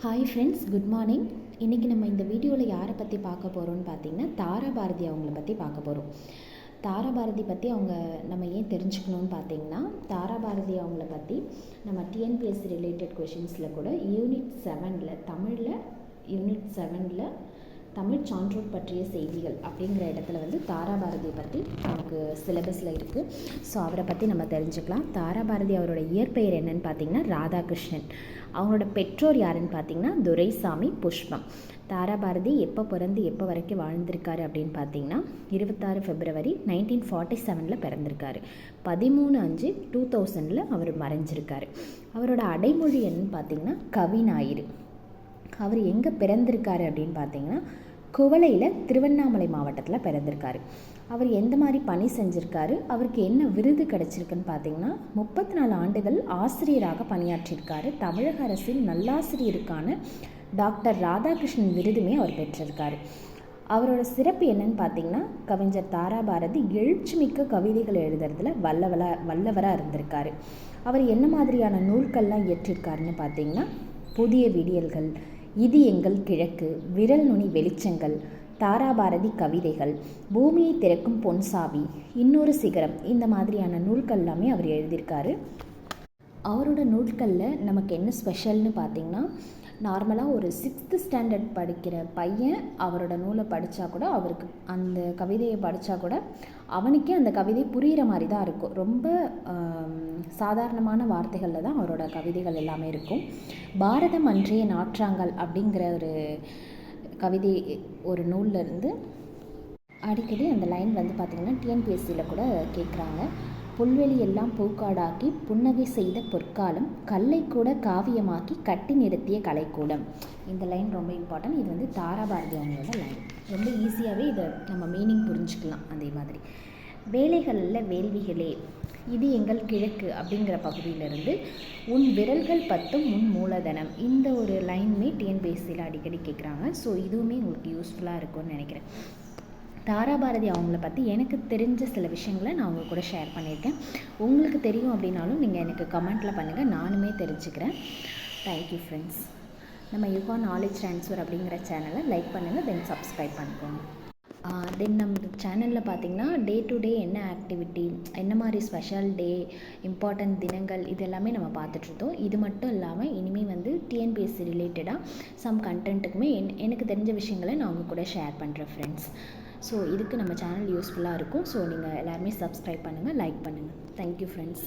Hi friends, good morning. இன்றைக்கி நம்ம இந்த வீடியோவில் யாரை பற்றி பார்க்க போகிறோம்னு பார்த்தீங்கன்னா தாரா பாரதி அவங்கள பற்றி பார்க்க போகிறோம். தாரா பாரதி பற்றி நம்ம ஏன் தெரிஞ்சுக்கணும்னு பார்த்தீங்கன்னா, தாரா பாரதி அவங்கள பற்றி நம்ம டிஎன்பிஎஸ்சி ரிலேட்டட் கொஷின்ஸில் கூட யூனிட் 7 தமிழ் சான்றோர் பற்றிய செய்திகள் அப்படிங்கிற இடத்துல தாரா பாரதியை பற்றி நமக்கு சிலபஸில் இருக்குது. ஸோ அவரை பற்றி நம்ம தெரிஞ்சுக்கலாம். தாரா பாரதி அவரோட இயற்பெயர் என்னன்னு பார்த்தீங்கன்னா ராதாகிருஷ்ணன். அவங்களோட பெற்றோர் யாருன்னு பார்த்தீங்கன்னா துரைசாமி, புஷ்பம். தாரா பாரதி எப்போ பிறந்து எப்போ வரைக்கும் வாழ்ந்திருக்காரு அப்படின்னு பார்த்தீங்கன்னா 26 February 1947 பிறந்திருக்காரு. 13/5/2000 அவர் மறைஞ்சிருக்காரு. அவரோட அடைமொழி என்னன்னு பார்த்தீங்கன்னா கவிஞாயிறு. அவர் எங்கே பிறந்திருக்காரு அப்படின்னு பார்த்தீங்கன்னா குவளையில், திருவண்ணாமலை மாவட்டத்தில் பிறந்திருக்காரு. அவர் எந்த மாதிரி பணி செஞ்சுருக்காரு, அவருக்கு என்ன விருது கிடச்சிருக்குன்னு பார்த்தீங்கன்னா 34 ஆண்டுகள் ஆசிரியராக பணியாற்றியிருக்காரு. தமிழக அரசின் நல்லாசிரியருக்கான டாக்டர் ராதாகிருஷ்ணன் விருதுமே அவர் பெற்றிருக்காரு. அவரோட சிறப்பு என்னன்னு பார்த்தீங்கன்னா, கவிஞர் தாரா பாரதி எழுச்சிமிக்க கவிதைகள் எழுதுறதுல வல்லவராக இருந்திருக்காரு. அவர் என்ன மாதிரியான நூல்கள்லாம் இயற்றிருக்காருன்னு பார்த்தீங்கன்னா புதிய விடியல்கள், இது எங்கள் கிழக்கு, விரல் நுனி வெளிச்சங்கள், தாரா பாரதி கவிதைகள், பூமியை திறக்கும் பொன்சாவி, இன்னொரு சிகரம், இந்த மாதிரியான நூல்கள் எல்லாமே அவர் எழுதியிருக்காரு. அவரோட நூல்களில் நமக்கு என்ன ஸ்பெஷல்னு பார்த்திங்கன்னா, நார்மலாக ஒரு 6th standard படிக்கிற பையன் அவரோட நூலை படித்தா கூட, அவருக்கு அந்த கவிதையை படித்தா கூட அவனுக்கே அந்த கவிதை புரிகிற மாதிரி தான் இருக்கும். ரொம்ப சாதாரணமான வார்த்தைகளில் தான் அவரோட கவிதைகள் எல்லாமே இருக்கும். பாரதம் அன்றைய நாற்றாங்கால் அப்படிங்கிற ஒரு கவிதை ஒரு நூலில் இருந்து அடிக்கடி அந்த லைன் பார்த்திங்கன்னா டிஎன்பிஎஸ்சியில் கூட கேட்குறாங்க. புல்வெளி எல்லாம் பூக்காடாக்கி புன்னகை செய்த பொற்காலம், கல்லை கூட காவியமாக்கி கட்டி நிறுத்திய கலைக்கூடம். இந்த லைன் ரொம்ப இம்பார்ட்டன்ட். இது தாரா பாரதி அவங்களோட லைன். ரொம்ப ஈஸியாகவே இதை நம்ம மீனிங் புரிஞ்சுக்கலாம். அதே மாதிரி வேலைகளில் வேள்விகளே, இது எங்கள் கிழக்கு அப்படிங்கிற பகுதியிலிருந்து உன் விரல்கள் 10 உன் மூலதனம். இந்த ஒரு லைனுமே டிஎன்பிஎஸ்சியில் அடிக்கடி கேட்குறாங்க. ஸோ இதுவுமே உங்களுக்கு யூஸ்ஃபுல்லாக இருக்கும்னு நினைக்கிறேன். தாரா பாரதி அவங்கள பற்றி எனக்கு தெரிஞ்ச சில விஷயங்களை நான் அவங்க கூட ஷேர் பண்ணியிருக்கேன். உங்களுக்கு தெரியும் அப்படின்னாலும் நீங்கள் எனக்கு கமெண்ட்டில் பண்ணுங்கள், நானுமே தெரிஞ்சுக்கிறேன். Thank you friends. நம்ம யுகா நாலேஜ் ட்ரான்ஸ்ஃபர் அப்படிங்கிற சேனலை லைக் பண்ணுங்கள், தென் சப்ஸ்கிரைப் பண்ணிக்கோங்க. தென் நம்ம சேனலில் பார்த்திங்கன்னா டே டு டே என்ன ஆக்டிவிட்டி, என்ன மாதிரி ஸ்பெஷல் டே, இம்பார்ட்டன்ட் தினங்கள், இது எல்லாமே நம்ம பார்த்துட்ருந்தோம். இது மட்டும் இல்லாமல் இனிமேல் டிஎன்பிஎஸ்சி ரிலேட்டடாக சம் கண்டென்ட்டுக்குமே எனக்கு தெரிஞ்ச விஷயங்களை நான் உங்கள் கூட ஷேர் பண்ணுறேன் ஃப்ரெண்ட்ஸ். ஸோ இதுக்கு நம்ம சேனல் யூஸ்ஃபுல்லாக இருக்கும். ஸோ நீங்கள் எல்லாருமே சப்ஸ்கிரைப் பண்ணுங்கள், லைக் பண்ணுங்கள். Thank you friends.